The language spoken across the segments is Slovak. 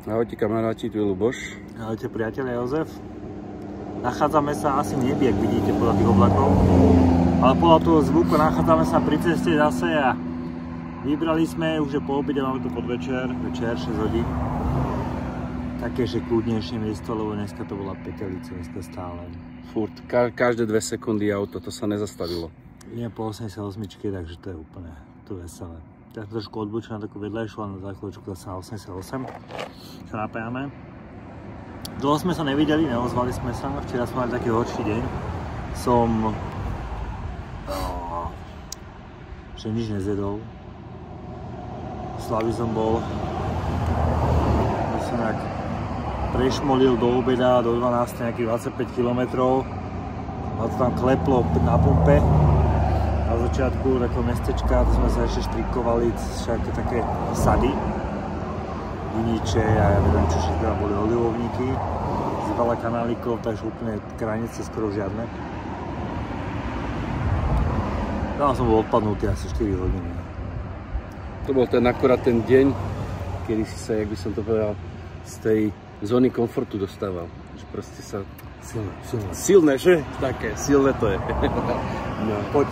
Ahojte kamaráti, tu je Luboš. Ahojte priateľ Jozef. Nachádzame sa asi v nebi, ak vidíte podľa tých oblakov. Ale podľa toho zvuku nachádzame sa pri ceste zase a vybrali sme, už je po obede, máme tu podvečer, večer 6 hodín. Také, že kľudnejšie miesto, lebo dneska to bola Petelica, dneska stále. Furt, každé 2 sekundy auto, to sa nezastavilo. Je po 88, takže to je úplne to veselé. Tak trošku odbočím na takú vedľajšiu, ale za chvíľočku zase na 88, čo napájame. Dlho sme sa nevideli, neozvali sme sa, včera sme mali taký horší deň. Že nič nezjedol. Slavy som bol, som nejak prešmolil do obeda, do 12, nejakých 25 km. A to tam kleplo na pumpe. Na začiatku takého mestečka, to sme sa ešte štrikovali, všaké také sady, viniče a ja neviem čo všetko, boli olivovníky, z veľa kanálikov, takže úplne krajnice skoro žiadne. Tam som bol odpadnutý asi 4 hodiny. To bol akurát ten deň, kedy si sa, jak by som to povedal, z tej zóny komfortu dostával. Že proste sa... Silné, že? Také, silné to je. No, poď.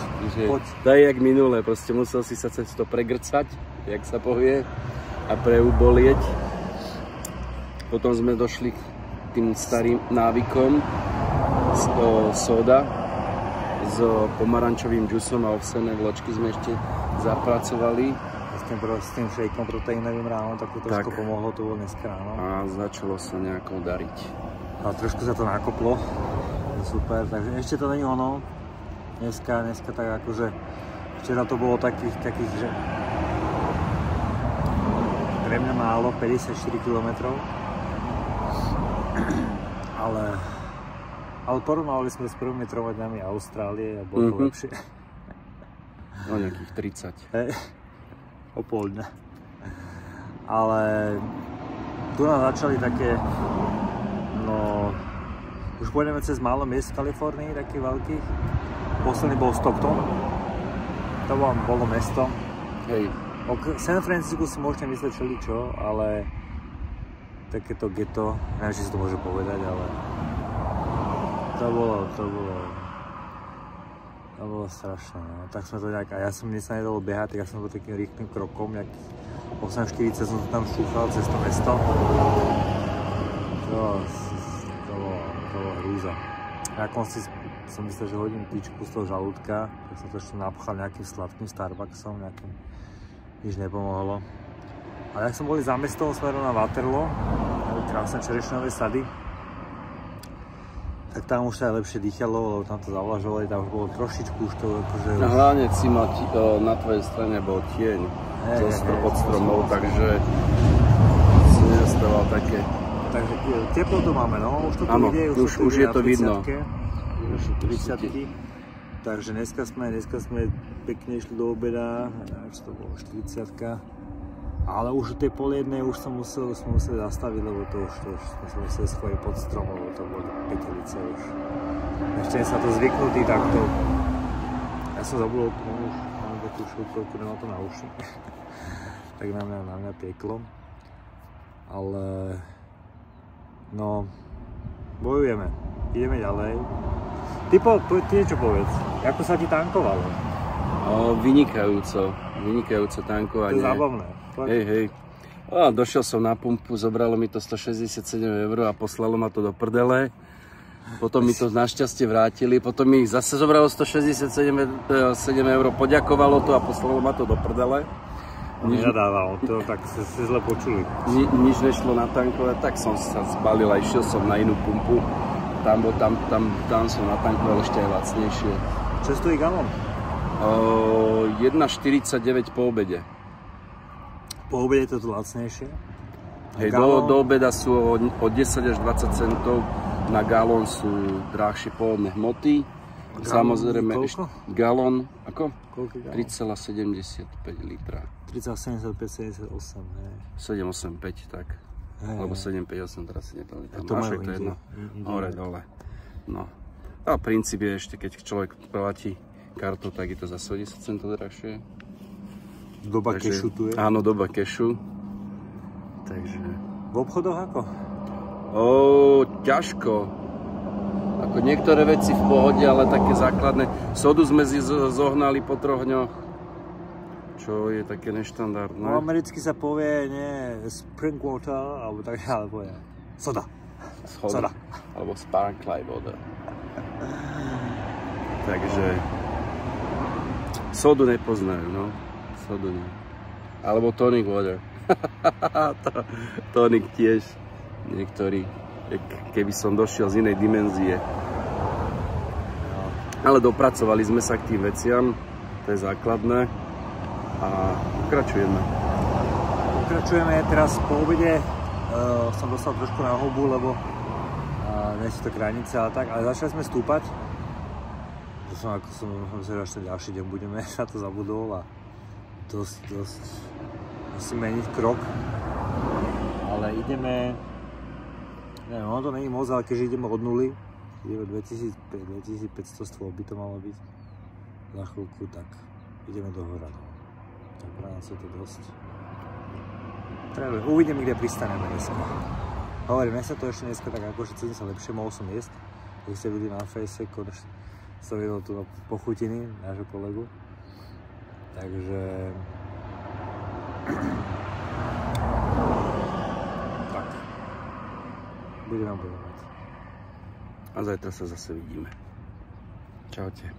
To je jak minulé, proste musel si sa cez to pregrcať, jak sa povie, a preubolieť. Potom sme došli k tým starým návykom z soda s pomarančovým džusom a ovsené vločky sme ešte zapracovali. S tým šejkom proteínovým ráno, tak to trošku pomohlo, to bolo dneska ráno. A začalo sa nejako dariť. A trošku sa to nakoplo, super, takže ešte to není ono. Dneska tak akože, včera to bolo takých, že pre mňa málo, 54 km. Ale porovnávali sme s prvými 3 dňami Austrálie a bolo to lepšie. O nejakých 30. O pol dňa. Ale tu nám začali také, no, už pôjdeme cez málo miest v Kalifornii, takých veľkých. Posledný bol Stockton. To bolo mesto. Hej. O San Francisco si môžete myslieť všeličo, ale takéto ghetto, neviem, či si to môže povedať, ale to bolo strašné, no. Tak sme to nejak, a ja som mne sa nedalo behať, tak ja som bol takým rýchlym krokom, jak 8,40 som to tam šúchal cez to mesto. To bolo hrúza. Na konci som myslel, že hodím tyčku z toho žalúdka, tak som to ešte napchal nejakým sladkým Starbucksom, nič nepomohlo. Ale ak som boli za mestom smerom na Waterloo, krásne čerešňové sady, tak tam už sa aj lepšie dýchalo, lebo tam to zavlažovali, tam už bolo trošičku už to akože... A hlavne na tvojej strane bol tieň pod stromov, takže si nedostával také... Takže teplo to máme, no, už to tu ide, už je to vidno. 30-ky. Takže dneska sme pekne išli do obeda, čo to bolo, 40-ka. Ale už o tej pol-jednej už sme museli zastaviť, lebo to už sme museli svoje pod strom, lebo to boli Petelice už. Ešte sa to zvyknutý takto. Ja som zabudol, už mám takú šútovku, nemám to na uši. Tak na mňa pieklo. Ale... no... bojujeme. Ideme ďalej. Ty niečo povedz. Ako sa ti tankovalo? Vynikajúco tankovanie. To je zábavné. Hej. Došiel som na pumpu, zobralo mi to 167 € a poslalo ma to do prdele. Potom mi to našťastie vrátili, potom mi zase zobralo 167 €, poďakovalo to a poslalo ma to do prdele. Nenadával, to tak ste zle počuli. Nič nešlo natankovať, tak som sa zbalil a išiel som na inú pumpu. Tam som natankoval ešte aj lacnejšie. Čo stojí galón? 1,49 po obede. Po obede je to lacnejšie? Hej, do obeda sú od 10 až 20 centov, na galón sú drahšie pôvodné hmoty. Samozrejme, galón, ako? 3,75 litra. 3,75, 78, hej. 785, tak. Alebo 758, teraz si nepamätám. To majú jedno. Hore, dole. No. A princíp je ešte, keď človek platí kartou, tak je to zase 10 centov drahšie. Doba kešu tu je? Áno, doba kešu. Takže V obchodoch ako? Ťažko. Ako niektoré veci v pohode, ale také základné. Sodu sme zohnali po 3 dňoch, čo je také neštandardné. No americky sa povie, nie, spring water, alebo tak, alebo je soda. Soda. Alebo sparkly voda. Takže sodu nepoznajú, no. Sodu nie. Alebo tonic water. Tonic tiež. Niektorí, keby som došiel z inej dimenzie. Ale dopracovali sme sa k tým veciam, to je základné. A pokračujeme. Pokračujeme teraz po obede. Som dostal trošku na hubu, lebo nie sú to krajnice, ale začali sme stúpať. Som myslel, že až ten ďalší deň budeme, sa to zabudol a dosť musím meniť krok. Ale ideme, neviem, ono to není moc, ale keďže ideme od nuly, ideme 2500 stôl by to malo byť za chvíľku, tak ideme do hora. Tak pre nás je to dosť. Uvidíme, kde pristaneme dneska. Hovorím, mne sa to ešte dneska tak akože cítim sa lepšie, mohol som jesť. Keď ste videli na fejse, konečne som jedol tu pochutiny nášho kolegu. Takže tak. Budeme bojovať. A zajtra sa zase vidíme. Čaute.